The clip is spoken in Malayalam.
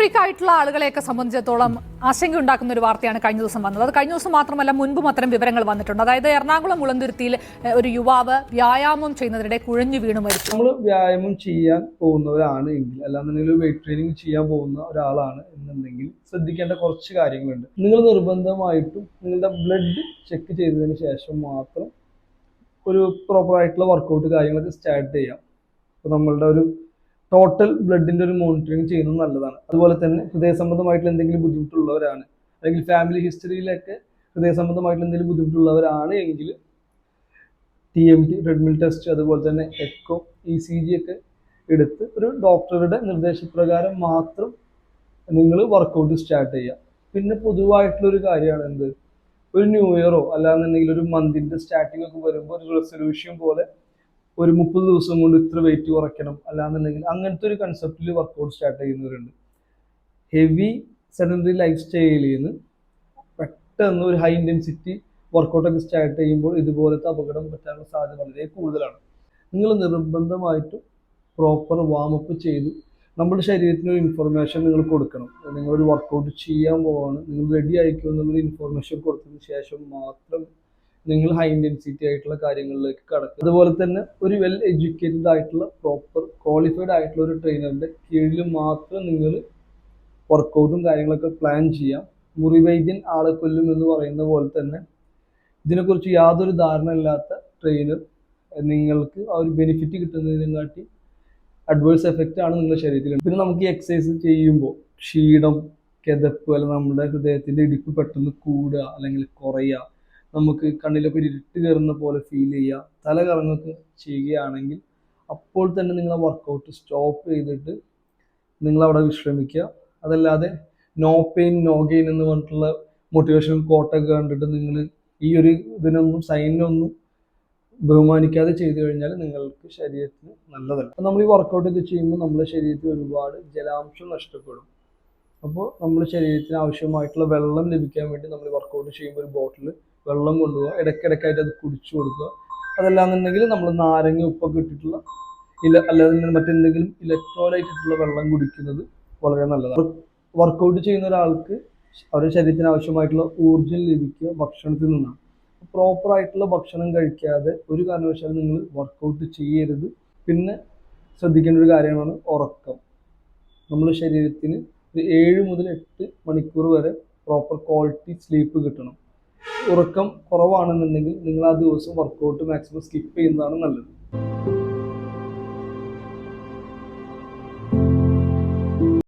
ഫ്രീക്ക് ആയിട്ടുള്ള ആളുകളെയൊക്കെ സംബന്ധിച്ചിടത്തോളം ആശങ്ക ഉണ്ടാക്കുന്ന ഒരു വാർത്തയാണ് കഴിഞ്ഞ ദിവസം വന്നത്. അത് കഴിഞ്ഞ ദിവസം മാത്രമല്ല, മുൻപും അത്തരം വിവരങ്ങൾ വന്നിട്ടുണ്ട്. അതായത് എറണാകുളം മുളന്തുരുത്തിയിൽ ഒരു യുവാവ് വ്യായാമം ചെയ്യുന്നതിനിടെ കുഴഞ്ഞു വീണു മരിച്ചു. നമ്മൾ വ്യായാമം ചെയ്യാൻ പോകുന്നവരാണ് എങ്കിൽ, അല്ലാന്നുണ്ടെങ്കിൽ വെയിറ്റ് ട്രെയിനിങ് ചെയ്യാൻ പോകുന്ന ഒരാളാണ് എന്നുണ്ടെങ്കിൽ ശ്രദ്ധിക്കേണ്ട കുറച്ച് കാര്യങ്ങളുണ്ട്. നിങ്ങൾ നിർബന്ധമായിട്ടും നിങ്ങളുടെ ബ്ലഡ് ചെക്ക് ചെയ്തതിന് ശേഷം മാത്രം ഒരു പ്രോപ്പറായിട്ടുള്ള വർക്കൗട്ട് കാര്യങ്ങളൊക്കെ സ്റ്റാർട്ട് ചെയ്യാം. അപ്പോൾ നമ്മളുടെ ഒരു ടോട്ടൽ ബ്ലഡിന്റെ ഒരു മോണിറ്ററിങ് ചെയ്യുന്നത് നല്ലതാണ്. അതുപോലെ തന്നെ ഹൃദയ സംബന്ധമായിട്ടുള്ള എന്തെങ്കിലും ബുദ്ധിമുട്ടുള്ളവരാണ്, അല്ലെങ്കിൽ ഫാമിലി ഹിസ്റ്ററിയിലൊക്കെ ഹൃദയ സംബന്ധമായിട്ടുള്ള എന്തെങ്കിലും ബുദ്ധിമുട്ടുള്ളവരാണ് എങ്കിൽ TMT, ട്രെഡ്മിൽ ടെസ്റ്റ്, അതുപോലെ തന്നെ എക്കോ, ECG ഒക്കെ എടുത്ത് ഒരു ഡോക്ടറുടെ നിർദ്ദേശപ്രകാരം മാത്രം നിങ്ങൾ വർക്കൗട്ട് സ്റ്റാർട്ട് ചെയ്യുക. പിന്നെ പൊതുവായിട്ടുള്ളൊരു കാര്യമാണ് എന്ത്, ഒരു ന്യൂ ഇയറോ അല്ലാന്നുണ്ടെങ്കിൽ ഒരു മന്തിന്റെ സ്റ്റാർട്ടിംഗ് ഒക്കെ വരുമ്പോൾ ഒരു റെസൊല്യൂഷൻ പോലെ ഒരു 30 ദിവസം കൊണ്ട് ഇത്ര വെയിറ്റ് കുറയ്ക്കണം, അല്ലാന്നുണ്ടെങ്കിൽ അങ്ങനത്തെ ഒരു കൺസെപ്റ്റിൽ വർക്കൗട്ട് സ്റ്റാർട്ട് ചെയ്യുന്നവരുണ്ട്. ഹെവി സെഡൻറ്ററി ലൈഫ് സ്റ്റൈലിൽ നിന്ന് പെട്ടെന്ന് ഒരു ഹൈ ഇൻറ്റൻസിറ്റി വർക്കൗട്ടൊക്കെ സ്റ്റാർട്ട് ചെയ്യുമ്പോൾ ഇതുപോലത്തെ അപകടം പറ്റാനുള്ള സാധ്യത വളരെ കൂടുതലാണ്. നിങ്ങൾ നിർബന്ധമായിട്ടും പ്രോപ്പർ വാമപ്പ് ചെയ്ത് നമ്മുടെ ശരീരത്തിന് ഒരു ഇൻഫർമേഷൻ നിങ്ങൾ കൊടുക്കണം. നിങ്ങളൊരു വർക്കൗട്ട് ചെയ്യാൻ പോവാണ്, നിങ്ങൾ റെഡി ആയിരിക്കും എന്നുള്ളൊരു ഇൻഫർമേഷൻ കൊടുത്തതിന് ശേഷം മാത്രം നിങ്ങൾ ഹൈ ഇൻറ്റൻസിറ്റി ആയിട്ടുള്ള കാര്യങ്ങളിലേക്ക് കടക്കുക. അതുപോലെ തന്നെ ഒരു വെൽ എഡ്യൂക്കേറ്റഡ് ആയിട്ടുള്ള പ്രോപ്പർ ക്വാളിഫൈഡ് ആയിട്ടുള്ള ഒരു ട്രെയിനറിന്റെ കീഴിൽ മാത്രം നിങ്ങൾ വർക്കൗട്ടും കാര്യങ്ങളൊക്കെ പ്ലാൻ ചെയ്യാം. മുറിവൈദ്യൻ ആളെ കൊല്ലും എന്ന് പറയുന്ന പോലെ തന്നെ ഇതിനെക്കുറിച്ച് യാതൊരു ധാരണ ഇല്ലാത്ത ട്രെയിനർ നിങ്ങൾക്ക് ആ ഒരു ബെനിഫിറ്റ് കിട്ടുന്നതിനെക്കാട്ടി അഡ്വേഴ്സ് എഫക്റ്റ് ആണ് നിങ്ങളുടെ ശരീരത്തിൽ. പിന്നെ നമുക്ക് ഈ എക്സസൈസ് ചെയ്യുമ്പോൾ ക്ഷീണം, കിതപ്പ്, അല്ലെങ്കിൽ നമ്മുടെ ഹൃദയത്തിന്റെ ഇടിപ്പ് പെട്ടെന്ന് കൂടുക അല്ലെങ്കിൽ കുറയുക, നമുക്ക് കണ്ണിലൊക്കെ ഒരു ഇരുട്ട് കയറുന്ന പോലെ ഫീൽ ചെയ്യുക, തല കറങ്ങൊക്കെ ചെയ്യുകയാണെങ്കിൽ അപ്പോൾ തന്നെ നിങ്ങൾ വർക്കൗട്ട് സ്റ്റോപ്പ് ചെയ്തിട്ട് നിങ്ങൾ അവിടെ വിശ്രമിക്കുക. അതല്ലാതെ നോ പെയിൻ നോ ഗെയിൻ എന്ന് പറഞ്ഞിട്ടുള്ള മോട്ടിവേഷണൽ കോട്ടൊക്കെ കണ്ടിട്ട് നിങ്ങൾ ഈ ഒരു ഇതിനൊന്നും സൈനൊന്നും ബഹുമാനിക്കാതെ ചെയ്തു കഴിഞ്ഞാൽ നിങ്ങൾക്ക് ശരീരത്തിന് നല്ലതല്ല. അപ്പം നമ്മൾ ഈ വർക്കൗട്ടൊക്കെ ചെയ്യുമ്പോൾ നമ്മുടെ ശരീരത്തിൽ ഒരുപാട് ജലാംശം നഷ്ടപ്പെടും. അപ്പോൾ നമ്മുടെ ശരീരത്തിന് ആവശ്യമായിട്ടുള്ള വെള്ളം ലഭിക്കാൻ വേണ്ടി നമ്മൾ വർക്കൗട്ട് ചെയ്യുമ്പോൾ ഒരു ബോട്ടിൽ വെള്ളം കൊണ്ടുപോകുക, ഇടയ്ക്കിടയ്ക്കായിട്ട് അത് കുടിച്ചു കൊടുക്കുക. അതല്ലാന്നുണ്ടെങ്കിൽ നമ്മൾ നാരങ്ങ ഉപ്പൊക്കെ ഇട്ടിട്ടുള്ള അല്ലാതെ മറ്റെന്തെങ്കിലും ഇലക്ട്രോലൈറ്റ് ഇട്ടുള്ള വെള്ളം കുടിക്കുന്നത് വളരെ നല്ലതാണ്. വർക്കൗട്ട് ചെയ്യുന്ന ഒരാൾക്ക് അവരുടെ ശരീരത്തിന് ആവശ്യമായിട്ടുള്ള ഊർജ്ജം ലഭിക്കുക ഭക്ഷണത്തിൽ നിന്നാണ്. പ്രോപ്പർ ആയിട്ടുള്ള ഭക്ഷണം കഴിക്കാതെ ഒരു കാരണവശാലും നിങ്ങൾ വർക്കൗട്ട് ചെയ്യരുത്. പിന്നെ ശ്രദ്ധിക്കേണ്ട ഒരു കാര്യമാണ് ഉറക്കം. നമ്മുടെ ശരീരത്തിന് ഒരു 7 മുതൽ 8 മണിക്കൂർ വരെ പ്രോപ്പർ ക്വാളിറ്റി സ്ലീപ്പ് കിട്ടണം. ഉറക്കം കുറവാണെന്നുണ്ടെങ്കിൽ നിങ്ങൾ ആ ദിവസം വർക്കൗട്ട് മാക്സിമം സ്കിപ്പ് ചെയ്യുന്നതാണ് നല്ലത്.